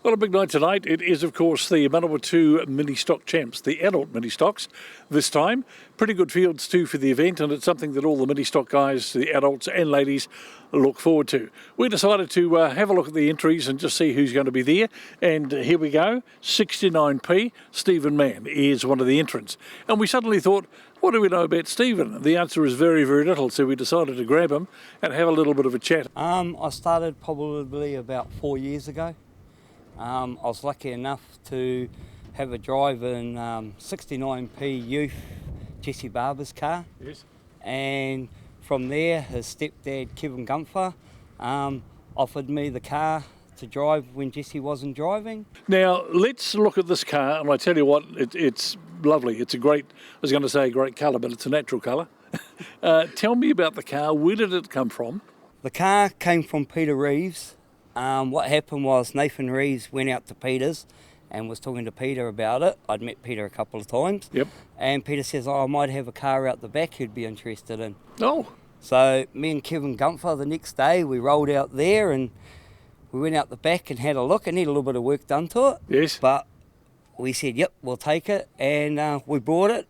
Well, a big night tonight. It is, of course, the Manawatu Ministock Champs, the adult Ministocks this time. Pretty good fields too for the event, and it's something that all the Ministock guys, the adults and ladies, look forward to. We decided to have a look at the entries and just see who's going to be there. And here we go, 69p, Stephen Mann is one of the entrants. And we suddenly thought, what do we know about Stephen? The answer is very, very little, so we decided to grab him and have a little bit of a chat. I started probably about 4 years ago. I was lucky enough to have a drive in 69p youth Jesse Barber's car. Yes. And from there, his stepdad Kieran offered me the car to drive when Jesse wasn't driving. Now, let's look at this car, and I tell you what, it's lovely. It's a great, I was going to say a great colour, but it's a natural colour. Tell me about the car. Where did it come from? The car came from Peter Reeves. What happened was Nathan Reeves went out to Peter's and was talking to Peter about it. I'd met Peter a couple of times. Yep. And Peter says, I might have a car out the back he'd be interested in. Oh. So me and Kevin Gumpher the next day, we rolled out there and we went out the back and had a look. It needed a little bit of work done to it. Yes. But we said, yep, we'll take it. And we bought it.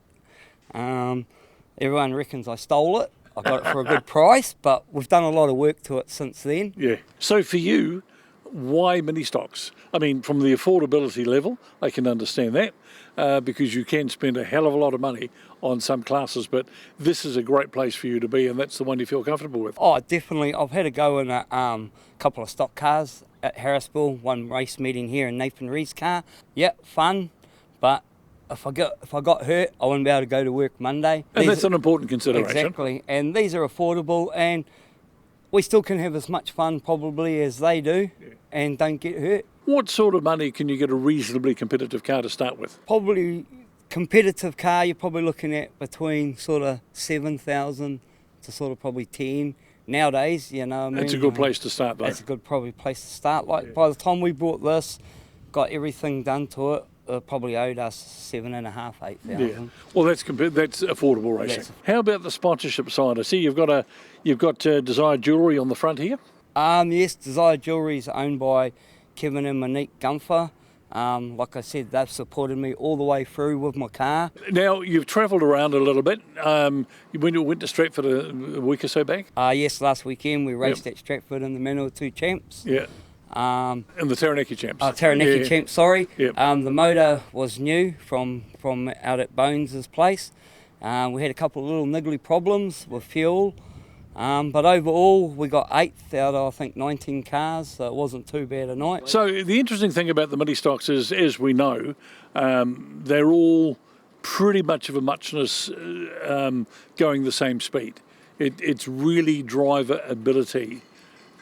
Everyone reckons I stole it. I got it for a good price, but we've done a lot of work to it since then. Yeah. So for you, why Ministocks? I mean, from the affordability level, I can understand that because you can spend a hell of a lot of money on some classes, but this is a great place for you to be, and that's the one you feel comfortable with. Oh, definitely. I've had a go in a couple of stock cars at Harrisville, one race meeting here in Nathan Reeves' car. Yeah, fun, but if I got hurt, I wouldn't be able to go to work Monday. And that's an important consideration. Exactly, and these are affordable, and we still can have as much fun probably as they do, and don't get hurt. What sort of money can you get a reasonably competitive car to start with? Probably competitive car, you're probably looking at between sort of 7,000 to sort of probably 10 nowadays. You know, That's a good place to start, though. That's a good probably place to start. Like by the time we bought this, got everything done to it. Probably owed us 7,500, 8,000. Yeah. Well, that's affordable racing. How about the sponsorship side? I see you've got Desire Jewellery on the front here. Yes, Desire Jewellery is owned by Kevin and Monique Gumpher. Like I said, they've supported me all the way through with my car. Now, you've travelled around a little bit. You went to Stratford a week or so back? Yes, last weekend we raced at Stratford in the Manawatu Champs. Yeah. And the Taranaki Champs. Taranaki Champs, sorry. Yep. The motor was new from out at Bones' place. We had a couple of little niggly problems with fuel. But overall, we got 8th out of, I think, 19 cars, so it wasn't too bad a night. So the interesting thing about the Ministocks is, as we know, they're all pretty much of a muchness going the same speed. It's really driver ability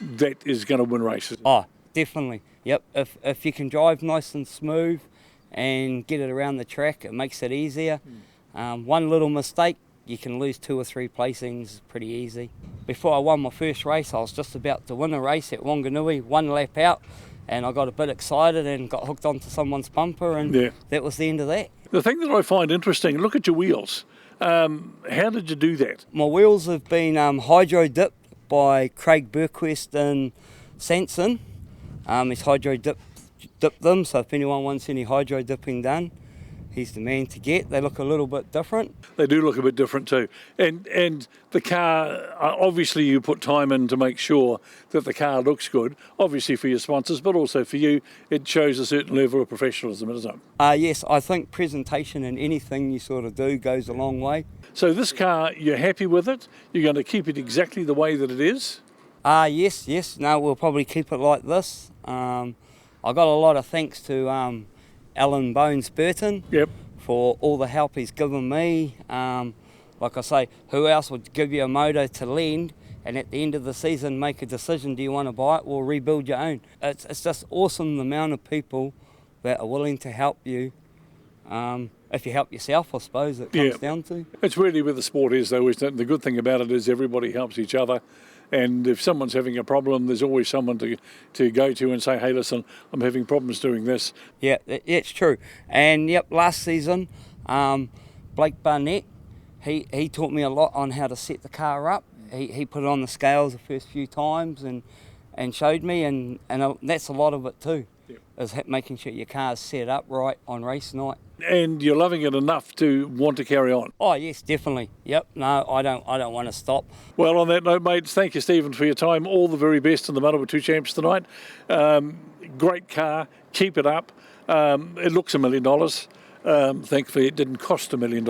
that is going to win races. Oh, definitely. Yep. If you can drive nice and smooth and get it around the track, it makes it easier. One little mistake, you can lose 2 or 3 placings pretty easy. Before I won my first race, I was just about to win a race at Wanganui, 1 lap out, and I got a bit excited and got hooked onto someone's bumper, and that was the end of that. The thing that I find interesting, look at your wheels. How did you do that? My wheels have been hydro-dipped by Craig Burquest and Sanson. He's hydro-dipped them, so if anyone wants any hydro-dipping done, he's the man to get. They look a little bit different. They do look a bit different too. And the car, obviously you put time in to make sure that the car looks good, obviously for your sponsors, but also for you, it shows a certain level of professionalism, isn't it? Yes, I think presentation in anything you sort of do goes a long way. So this car, you're happy with it? You're going to keep it exactly the way that it is? Yes. No, we'll probably keep it like this. I got a lot of thanks to Alan Bones Burton for all the help he's given me. Like I say, who else would give you a motor to lend and at the end of the season make a decision, do you want to buy it or rebuild your own? It's just awesome the amount of people that are willing to help you. If you help yourself, I suppose it comes down to. It's really where the sport is, though, isn't it? The good thing about it is everybody helps each other. And if someone's having a problem, there's always someone to go to and say, hey, listen, I'm having problems doing this. Yeah, it's true. And, last season, Blake Barnett, he taught me a lot on how to set the car up. He put it on the scales the first few times and showed me, and that's a lot of it too. is making sure your car's set up right on race night. And you're loving it enough to want to carry on? Oh yes, definitely. Yep. No, I don't want to stop. Well, on that note, mates, thank you, Stephen, for your time. All the very best in the Manawatu Champs tonight. Great car. Keep it up. It looks $1 million. Thankfully, it didn't cost $1 million.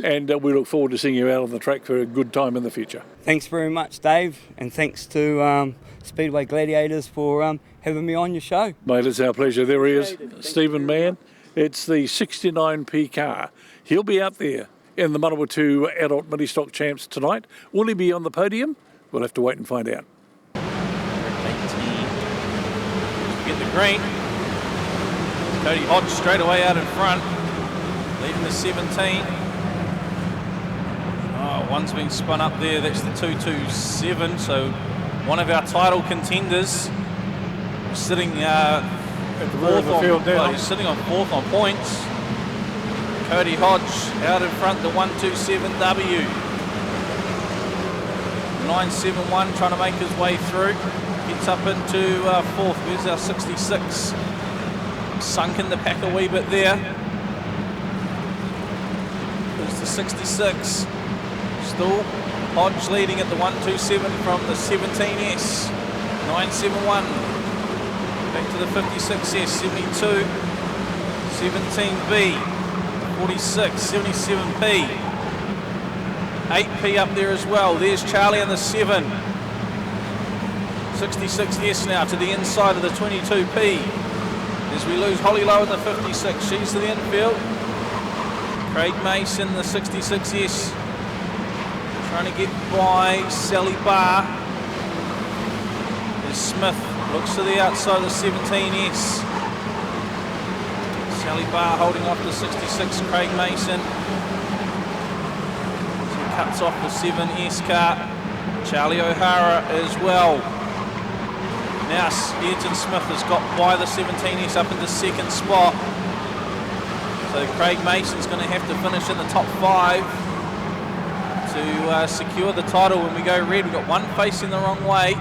And we look forward to seeing you out on the track for a good time in the future. Thanks very much, Dave. And thanks to Speedway Gladiators for having me on your show. Mate, it's our pleasure. There he is, Stephen Mann. It's the 69p car. He'll be out there in the Manawatu Adult Ministocks Champs tonight. Will he be on the podium? We'll have to wait and find out. 18. Get the green. Cody Hodge straight away out in front, leading the 17. Oh, one's been spun up there. That's the 227. So one of our title contenders sitting fourth on, well, he's sitting on fourth on points. Cody Hodge out in front, the 127W. 971 trying to make his way through. Gets up into fourth. There's our 66. Sunk in the pack a wee bit there. There's the 66. Still Hodge leading at the 127 from the 17S. 971. Back to the 56S. 72. 17B. 46. 77P. 8P up there as well. There's Charlie in the 7. 66S now to the inside of the 22P. As we lose Holly Lowe in the 56. She's to the infield. Craig Mason, the 66S. Trying to get by Sally Barr. There's Smith. Looks to the outside of the 17S. Sally Barr holding off the 66. Craig Mason. Cuts off the 7S car. Charlie O'Hara as well. Now Ayrton Smith has got by the 17S up into second spot. So Craig Mason's going to have to finish in the top 5 to secure the title. When we go red, we've got one facing the wrong way.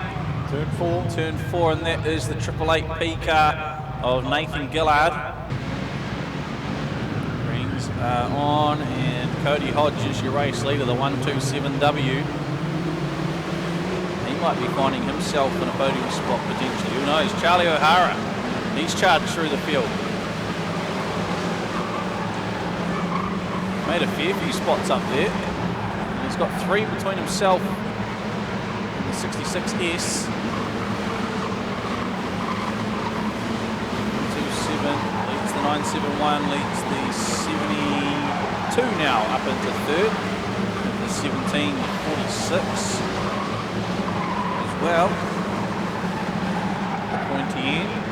Turn 4, and that is the 888P car of Nathan Gillard. Greens are on, and Cody Hodge is your race leader, the 127W. He might be finding himself in a podium spot potentially. Who knows? Charlie O'Hara, he's charged through the field. Made a fair few spots up there. He's got 3 between himself and the 66S. 27 leads the 971, leads the 72 now up into third. The 1746 as well. The pointy end.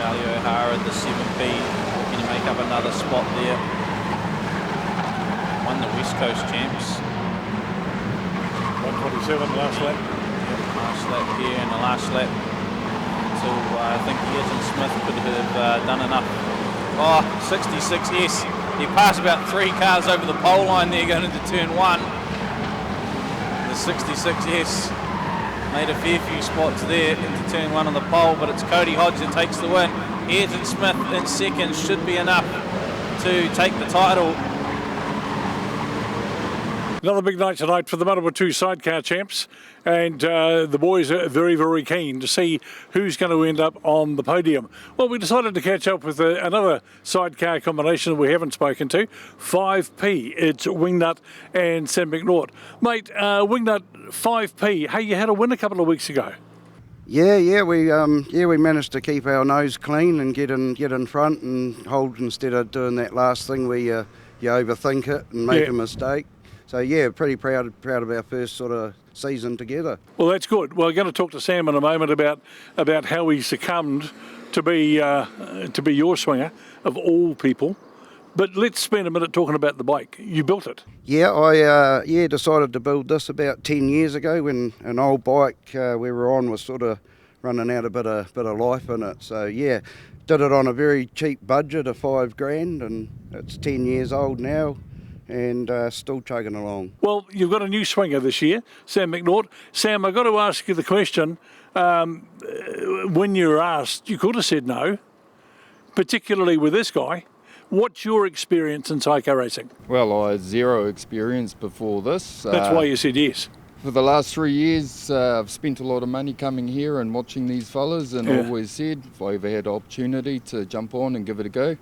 Charlie O'Hara at the 7B, going to make up another spot there. Won the West Coast Champs. 127 last lap. Yep, last lap here, and the last lap. So I think Ayrton Smith could have done enough. Oh, 66, yes. He passed about 3 cars over the pole line there going into turn 1. The 66, yes. Made a fair few spots there into turn 1 on the pole, but it's Cody Hodge that takes the win. Ayrton Smith in second should be enough to take the title. Another big night tonight for the Manawatu Sidecar Champs, and the boys are very, very keen to see who's going to end up on the podium. Well, we decided to catch up with another sidecar combination that we haven't spoken to, 5P. It's Wingnut and Sam McNaught. Mate, Wingnut 5P, hey, you had a win a couple of weeks ago. Yeah, we managed to keep our nose clean and get in front and hold instead of doing that last thing where you overthink it and make a mistake. So yeah, pretty proud of our first sort of season together. Well, that's good. Well, we're going to talk to Sam in a moment about how he succumbed to be your swinger of all people. But let's spend a minute talking about the bike. You built it. Yeah, I decided to build this about 10 years ago when an old bike we were on was sort of running out a bit of life in it. So yeah, did it on a very cheap budget of $5,000, and it's 10 years old now, and still chugging along. Well, you've got a new swinger this year, Sam McNaught. Sam, I've got to ask you the question. When you were asked, you could have said no, particularly with this guy. What's your experience in sidecar racing? Well, I had zero experience before this. That's why you said yes. For the last 3 years, I've spent a lot of money coming here and watching these fellas, and I always said if I ever had the opportunity to jump on and give it a go,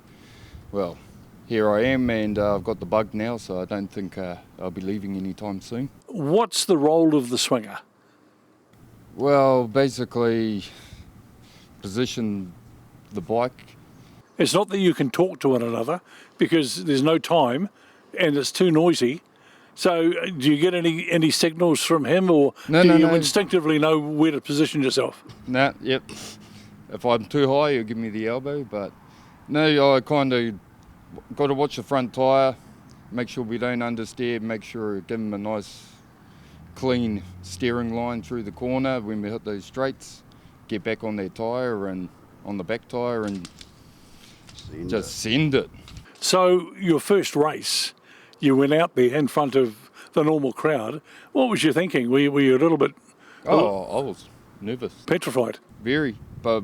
well, here I am, and I've got the bug now, so I don't think I'll be leaving anytime soon. What's the role of the swinger? Well, basically, position the bike. It's not that you can talk to one another because there's no time and it's too noisy. So do you get any signals from him, or do you instinctively know where to position yourself? Yep. If I'm too high, he'll give me the elbow, but no, I kind of got to watch the front tyre, make sure we don't understeer, make sure give him a nice clean steering line through the corner when we hit those straights, get back on their tyre and on the back tyre and send it. So your first race, you went out there in front of the normal crowd. What was you thinking? Were you a little bit... I was nervous. Petrified? Very. But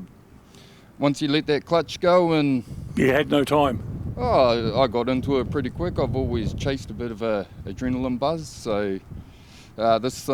once you let that clutch go and... You had no time? I got into it pretty quick. I've always chased a bit of a adrenaline buzz, so this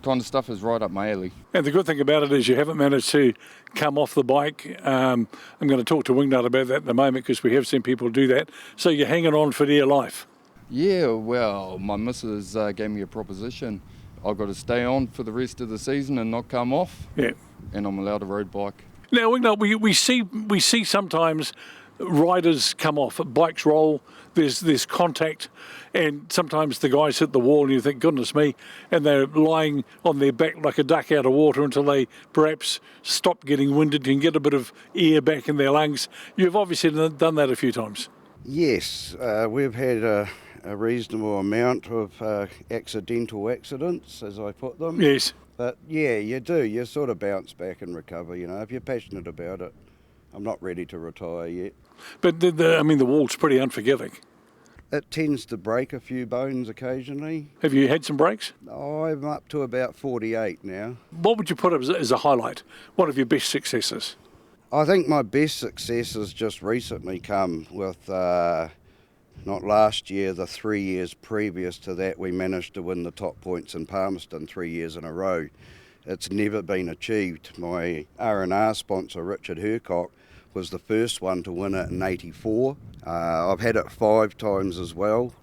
kind of stuff is right up my alley. And the good thing about it is you haven't managed to come off the bike. I'm going to talk to Wingnut about that in a moment because we have seen people do that. So you're hanging on for dear life. Yeah, well, my missus gave me a proposition. I've got to stay on for the rest of the season and not come off. Yeah. And I'm allowed to road bike. Now, Wingnut, we see sometimes riders come off, bikes roll, there's contact, and sometimes the guys hit the wall and you think, goodness me, and they're lying on their back like a duck out of water until they perhaps stop getting winded and get a bit of air back in their lungs. You've obviously done that a few times. Yes, we've had a reasonable amount of accidental accidents, as I put them. Yes. But yeah, you do. You sort of bounce back and recover, if you're passionate about it. I'm not ready to retire yet. But the wall's pretty unforgiving. It tends to break a few bones occasionally. Have you had some breaks? I'm up to about 48 now. What would you put as a highlight? What of your best successes? I think my best success has just recently come with, not last year, the 3 years previous to that, we managed to win the top points in Palmerston 3 years in a row. It's never been achieved. My R&R sponsor, Richard Hercock, was the first one to win it in '84. I've had it 5 times as well.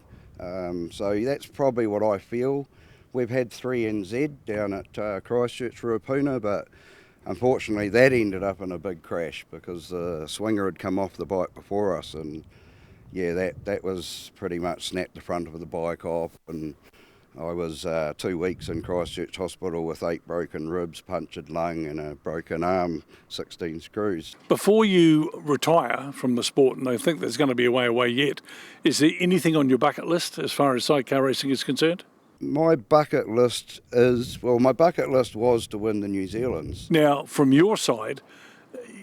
So that's probably what I feel. We've had 3NZ down at Christchurch, Ruapuna, but unfortunately that ended up in a big crash because the swinger had come off the bike before us, and yeah, that was pretty much snapped the front of the bike off, and I was 2 weeks in Christchurch Hospital with 8 broken ribs, punctured lung and a broken arm, 16 screws. Before you retire from the sport, and I think there's going to be a way away yet, is there anything on your bucket list as far as sidecar racing is concerned? My bucket list was to win the New Zealands. Now, from your side,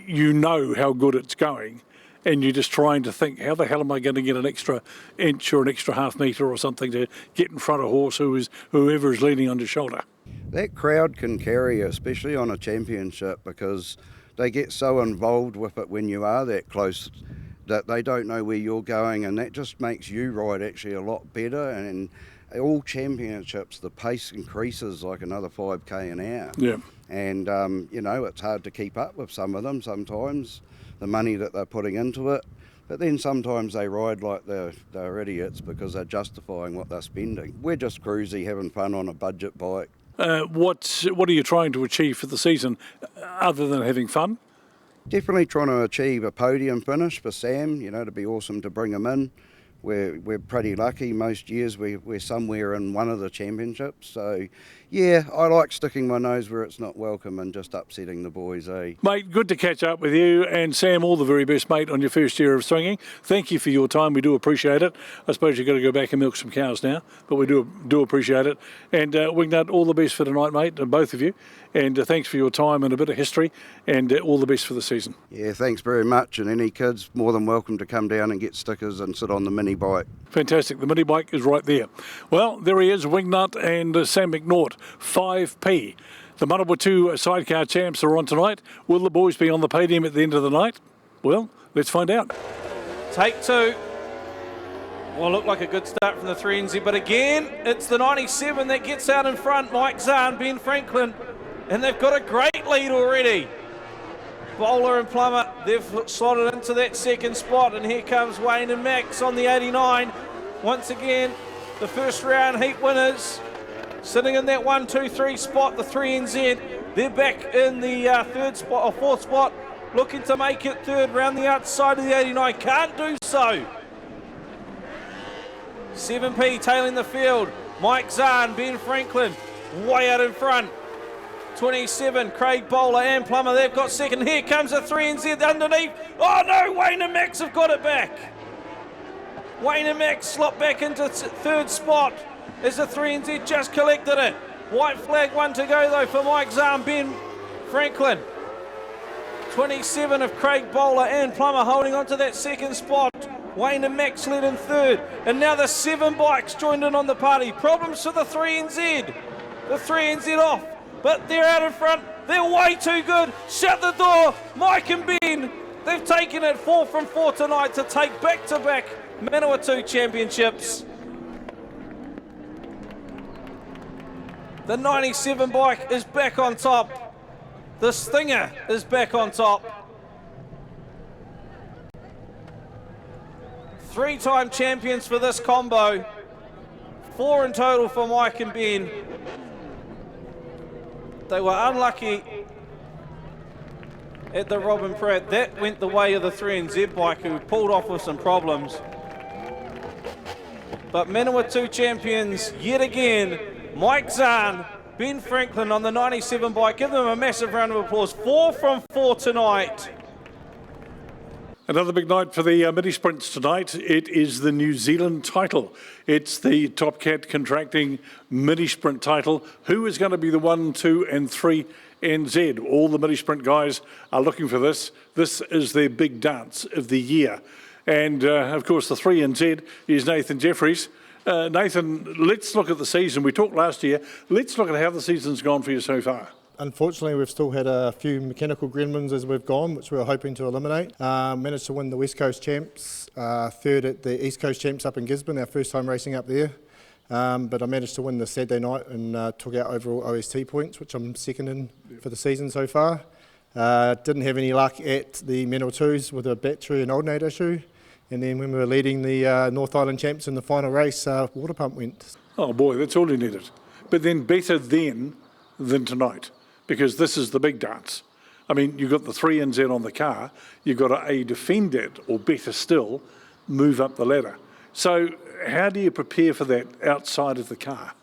you know how good it's going, and you're just trying to think, how the hell am I going to get an extra inch or an extra half metre or something to get in front of a horse whoever is leaning on your shoulder? That crowd can carry you, especially on a championship, because they get so involved with it when you are that close that they don't know where you're going, and that just makes you ride actually a lot better. And all championships, the pace increases like another 5k an hour. Yeah. And, it's hard to keep up with some of them sometimes, the money that they're putting into it. But then sometimes they ride like they're idiots because they're justifying what they're spending. We're just cruisy, having fun on a budget bike. What are you trying to achieve for the season other than having fun? Definitely trying to achieve a podium finish for Sam, it'd be awesome to bring him in. we're pretty lucky. Most years we're somewhere in one of the championships. So, yeah, I like sticking my nose where it's not welcome and just upsetting the boys, eh? Mate, good to catch up with you. And Sam, all the very best, mate, on your first year of swinging. Thank you for your time. We do appreciate it. I suppose you've got to go back and milk some cows now, but we do appreciate it. And Wingnut, all the best for tonight, mate, and both of you. And thanks for your time and a bit of history, and all the best for the season. Yeah, thanks very much. And any kids, more than welcome to come down and get stickers and sit on the mini bike. Fantastic. The mini bike is right there. Well, there he is, Wingnut and Sam McNaught, 5P. The Manawatu Sidecar Champs are on tonight. Will the boys be on the podium at the end of the night? Well, let's find out. Take two. Well, looked like a good start from the 3NZ, but again, it's the 97 that gets out in front. Mike Zahn, Ben Franklin, and they've got a great lead already. Bowler and Plummer, they've slotted into that second spot, and here comes Wayne and Max on the 89. Once again, the first round heat winners, sitting in that 1, 2, 3 spot, the 3NZ. They're back in the third spot or fourth spot, looking to make it third round the outside of the 89. Can't do so. 7P tailing the field. Mike Zahn, Ben Franklin, way out in front. 27, Craig Bowler and Plummer, they've got second. Here comes a 3NZ underneath. Oh no, Wayne and Max have got it back. Wayne and Max slot back into third spot as the 3NZ just collected it. White flag, one to go though for Mike Zahn, Ben Franklin. 27 of Craig Bowler and Plummer holding on to that second spot. Wayne and Max led in third. And now the 7 bikes joined in on the party. Problems for the 3NZ. The 3NZ off, but they're out in front. They're way too good. Shut the door. Mike and Ben, they've taken it 4 from 4 tonight to take back-to-back Manawatu Championships. The 97 bike is back on top. The Stinger is back on top. 3-time champions for this combo. 4 in total for Mike and Ben. They were unlucky at the Robin Pratt. That went the way of the 3NZ bike, who pulled off with some problems. But Manawatu champions yet again. Mike Zahn, Ben Franklin on the 97 bike. Give them a massive round of applause. 4 from 4 tonight. Another big night for the Minisprints tonight. It is the New Zealand title. It's the Top Cat Contracting Minisprint title. Who is going to be the 1, 2 and 3 NZ? All the Minisprint guys are looking for this. This is their big dance of the year. And, of course, the 3 NZ is Nathan Jefferies. Nathan, let's look at the season. We talked last year. Let's look at how the season's gone for you so far. Unfortunately, we've still had a few mechanical gremlins as we've gone, which we were hoping to eliminate. Managed to win the West Coast Champs, third at the East Coast Champs up in Gisborne, our first time racing up there. But I managed to win the Saturday night and took out overall OST points, which I'm second in for the season so far. Didn't have any luck at the Manawatu's with a battery and alternate issue. And then when we were leading the North Island Champs in the final race, water pump went. Oh boy, that's all you needed. But then better then than tonight, because this is the big dance. I mean, you've got the 3NZ on the car, you've got to A, defend it, or better still, move up the ladder. So how do you prepare for that outside of the car?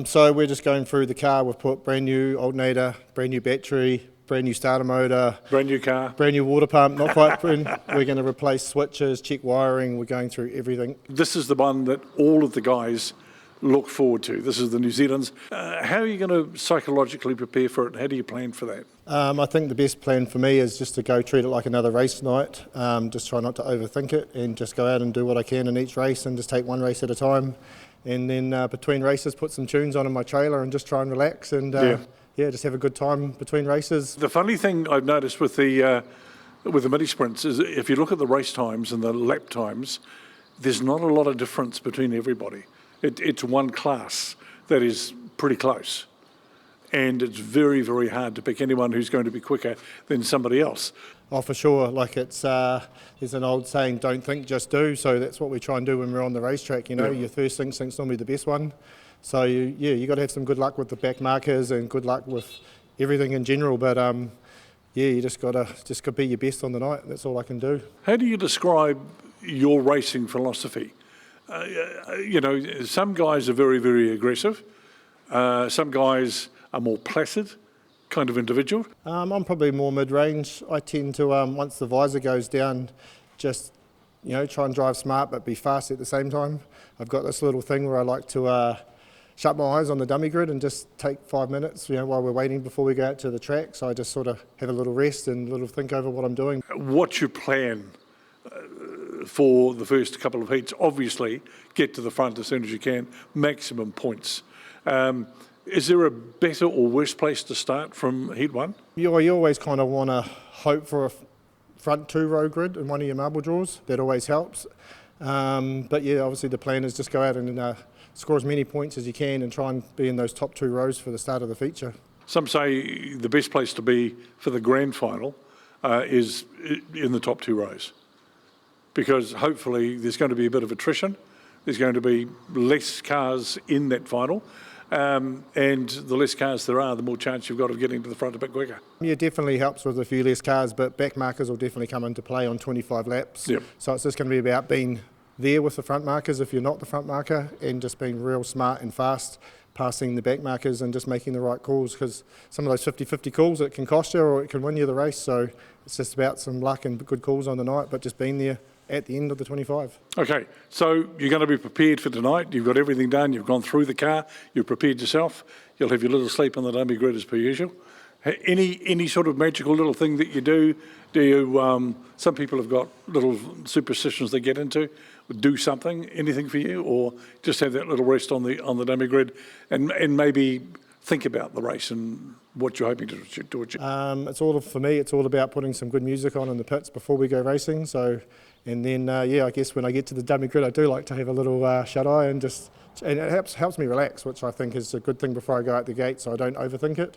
So we're just going through the car. We've put brand new alternator, brand new battery, brand new starter motor. Brand new car. Brand new water pump, not quite brand. We're going to replace switches, check wiring, we're going through everything. This is the one that all of the guys look forward to. This is the New Zealand's. How are you going to psychologically prepare for it? How do you plan for that? I think the best plan for me is just to go treat it like another race night, just try not to overthink it and just go out and do what I can in each race and just take one race at a time. And then between races, put some tunes on in my trailer and just try and relax and just have a good time between races. The funny thing I've noticed with the mini sprints is if you look at the race times and the lap times, there's not a lot of difference between everybody. It's one class that is pretty close. And it's very, very hard to pick anyone who's going to be quicker than somebody else. Oh, for sure. Like there's an old saying, don't think, just do. So that's what we try and do when we're on the racetrack. You know, your first instinct's normally the best one. So you got to have some good luck with the back markers and good luck with everything in general. But you just got to be your best on the night. That's all I can do. How do you describe your racing philosophy? You know, some guys are very, very aggressive. Some guys are more placid kind of individual. I'm probably more mid-range. I tend to, once the visor goes down, just, you know, try and drive smart but be fast at the same time. I've got this little thing where I like to shut my eyes on the dummy grid and just take 5 minutes, you know, while we're waiting before we go out to the track. So I just sort of have a little rest and a little think over what I'm doing. What's your plan for the first couple of heats? Obviously, get to the front as soon as you can, maximum points. Is there a better or worse place to start from heat one? You always kind of want to hope for a front 2-row grid in one of your marble draws. That always helps. But yeah, obviously the plan is just go out and score as many points as you can and try and be in those top 2 rows for the start of the feature. Some say the best place to be for the grand final is in the top 2 rows, because hopefully there's going to be a bit of attrition. There's going to be less cars in that final. And the less cars there are, the more chance you've got of getting to the front a bit quicker. Yeah, it definitely helps with a few less cars, but back markers will definitely come into play on 25 laps. Yep. So it's just going to be about being there with the front markers if you're not the front marker, and just being real smart and fast, passing the back markers and just making the right calls, because some of those 50-50 calls, it can cost you or it can win you the race. So it's just about some luck and good calls on the night, but just being there at the end of the 25. Okay, so you're going to be prepared for tonight. You've got everything done. You've gone through the car. You've prepared yourself. You'll have your little sleep on the dummy grid as per usual. Any sort of magical little thing that you do? Do you? Some people have got little superstitions they get into. Do something, anything for you, or just have that little rest on the dummy grid, and maybe think about the race and what you're hoping to achieve. It's all for me. It's all about putting some good music on in the pits before we go racing. So. And then, yeah, I guess when I get to the dummy grid, I do like to have a little shut-eye and it helps me relax, which I think is a good thing before I go out the gate, so I don't overthink it.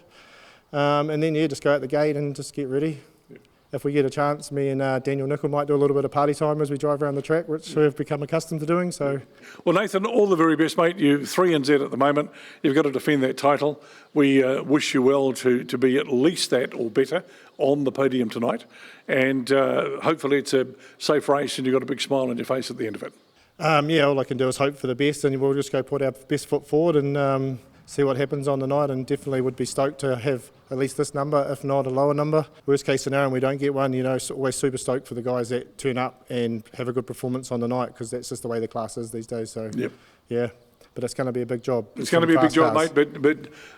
And then, yeah, just go out the gate and just get ready. Yep. If we get a chance, me and Daniel Nicol might do a little bit of party time as we drive around the track, which we've become accustomed to doing. So, well, Nathan, all the very best, mate. You're 3 and Z at the moment. You've got to defend that title. We wish you well to be at least that or better on the podium tonight. And hopefully it's a safe race and you've got a big smile on your face at the end of it. Yeah, all I can do is hope for the best, and we'll just go put our best foot forward and see what happens on the night, and definitely would be stoked to have at least this number, if not a lower number. Worst case scenario, we don't get one, you know, always super stoked for the guys that turn up and have a good performance on the night, because that's just the way the class is these days. So, yep. Yeah, but it's going to be a big job. It's going to be a big job, mate, but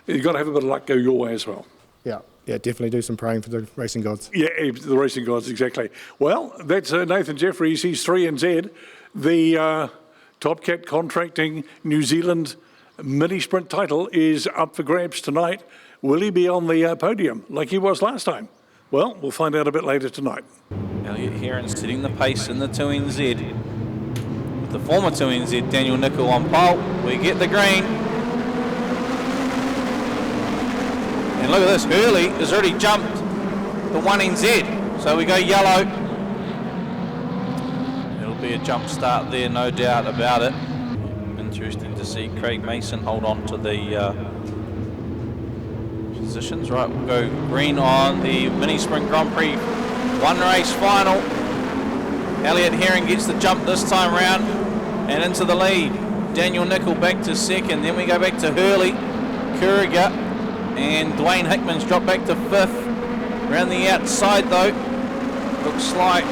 you've got to have a bit of luck go your way as well. Yeah, definitely do some praying for the racing gods. Yeah, the racing gods, exactly. Well, that's Nathan Jefferies. He's 3 and Z. The Top Cat Contracting New Zealand Minisprint title is up for grabs tonight. Will he be on the podium like he was last time? Well, we'll find out a bit later tonight. Elliot Heron setting the pace in the 2NZ. With the former 2NZ, Daniel Nicol on pole. We get the green. And look at this, Hurley has already jumped the 1NZ. So we go yellow. It'll be a jump start there, no doubt about it. Interesting to see Craig Mason hold on to the positions. Right, we'll go green on the Minisprint Grand Prix 1 race final. Elliot Heron gets the jump this time round and into the lead. Daniel Nicol back to second. Then we go back to Hurley, Kuriga, and Dwayne Hickman's dropped back to 5th. Around the outside though, looks like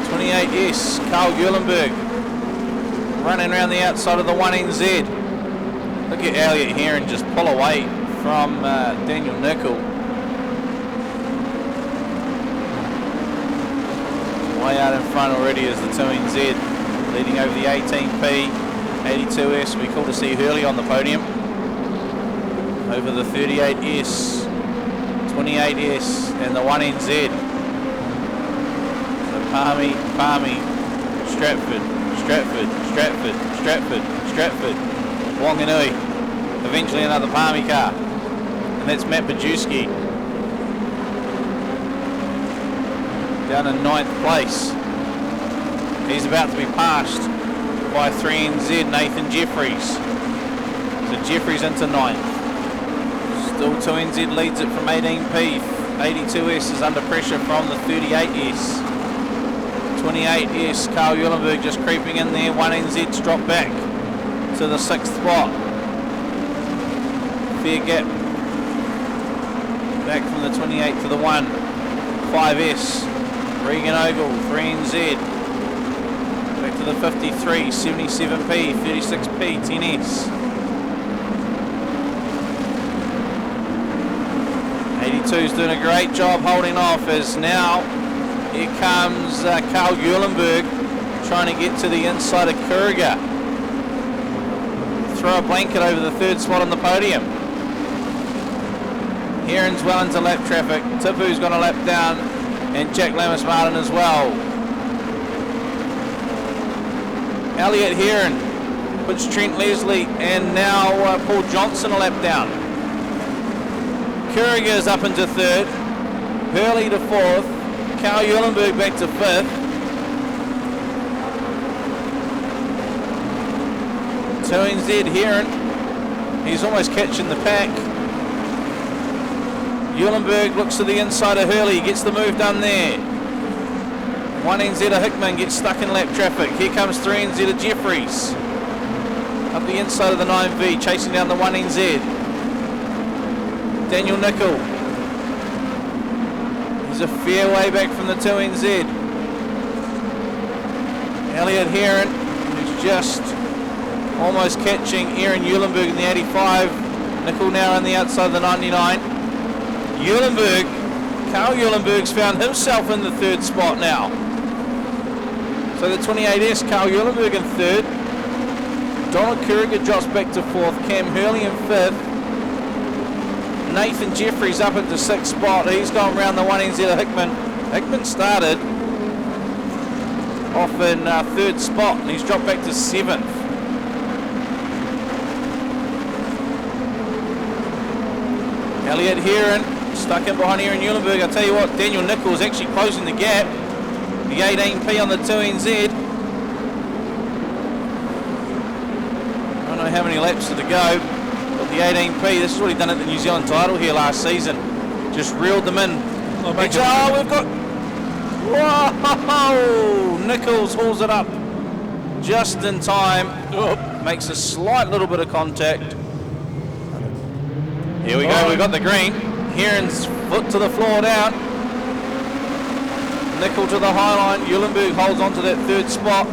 28S, Carl Eulenberg, running around the outside of the 1NZ. Look at Elliot Heron just pull away from Daniel Nicol. Way out in front already is the 2NZ, leading over the 18P, 82S. We cool to see Hurley on the podium. Over the 38S, 28S, and the 1NZ. So Palmy, Stratford, Wanganui. Eventually another Palmy car. And that's Matt Bajewski. Down in 9th place. He's about to be passed by 3NZ, Nathan Jefferies. So Jefferies into 9th. Still 2NZ leads it from 18P. 82S is under pressure from the 38S. 28S, Carl Eulenberg just creeping in there. 1NZ's dropped back to the 6th spot. Fair gap back from the 28 to the 1. 5S, Regan Ogle, 3NZ. Back to the 53, 77P, 36P, 10S. 82's doing a great job holding off, as now here comes Carl Eulenberg trying to get to the inside of Kuriga. Throw a blanket over the 3rd spot on the podium. Heron's well into lap traffic. Tipu's got a lap down, and Jack Lamis Martin as well. Elliot Heron puts Trent Leslie and now Paul Johnson a lap down. Kuriga is up into 3rd, Hurley to 4th, Carl Eulenberg back to 5th. 2NZ Heron, he's almost catching the pack. Eulenberg looks to the inside of Hurley, gets the move done there. 1NZ of Hickman gets stuck in lap traffic. Here comes 3NZ of Jefferies. Up the inside of the 9V, chasing down the 1NZ. Daniel Nicol. He's a fair way back from the 2NZ. Elliot Heron, who's just almost catching Aaron Eulenberg in the 85. Nicol now on the outside of the 99. Eulenberg, Carl Eulenberg's found himself in the 3rd spot now. So the 28S, Carl Eulenberg in 3rd. Donald Kuriga drops back to 4th. Cam Hurley in 5th. Nathan Jefferies up into 6th spot. He's gone round the 1NZ of Hickman. Hickman started off in 3rd spot, and he's dropped back to 7th. Elliot Heron stuck in behind Aaron Eulenberg. I'll tell you what, Daniel Nicol is actually closing the gap. The 18P on the 2NZ. I don't know how many laps to go, but the 18P, this is what he done at the New Zealand title here last season. Just reeled them in. We've got... Whoa! Nichols hauls it up just in time. Makes a slight little bit of contact. Here we go, we've got the green. Heron's foot to the floor down. Nicol to the high line. Eulenberg holds on to that 3rd spot.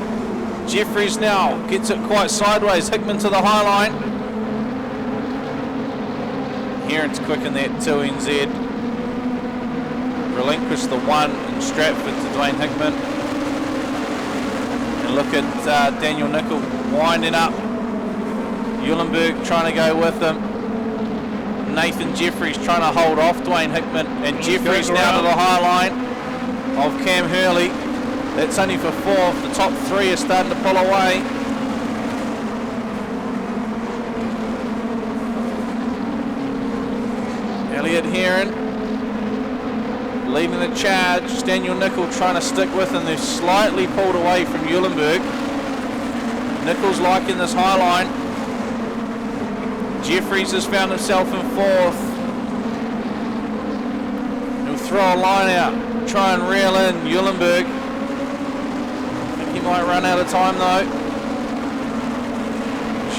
Jefferies now gets it quite sideways. Hickman to the high line. Heron's quick in that 2NZ. Relinquish the 1 in Stratford to Dwayne Hickman. And look at Daniel Nicol winding up. Eulenberg trying to go with him. Nathan Jefferies trying to hold off Dwayne Hickman, and Jefferies now to the high line of Cam Hurley. That's only for 4th. The top 3 are starting to pull away. Elliot Heron leading the charge. Daniel Nicol trying to stick with him. They've slightly pulled away from Eulenberg. Nicol's liking this high line. Jefferies has found himself in 4th. He'll throw a line out, try and reel in Eulenberg. I think he might run out of time though.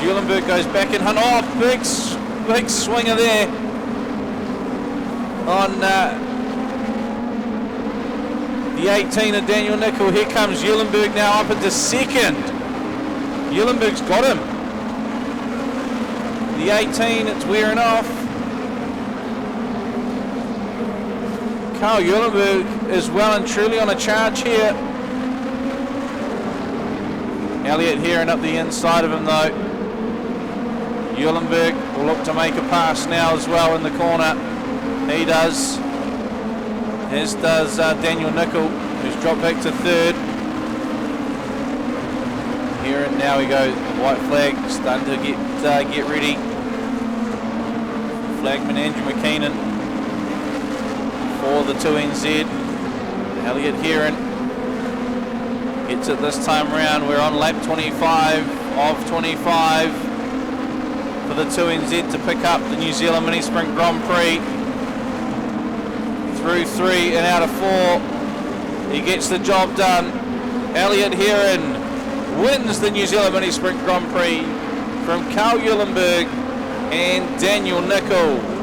Eulenberg goes back in hunt. Oh, big swinger there on the 18 of Daniel Nicol. Here comes Eulenberg now up into 2nd. Eulenberg's got him. The 18, it's wearing off. Carl Eulenberg is well and truly on a charge here. Elliot Heron up the inside of him though. Eulenberg will look to make a pass now as well in the corner. He does. As does Daniel Nicol, who's dropped back to 3rd. Heron, now we go. White flag, starting to get ready. Flagman Andrew McKeenan for the 2NZ. Elliot Heron gets it this time round. We're on lap 25 of 25 for the 2NZ to pick up the New Zealand Minisprint Grand Prix. Through 3 and out of 4. He gets the job done. Elliot Heron wins the New Zealand Minisprint Grand Prix from Carl Eulenberg and Daniel Nicol.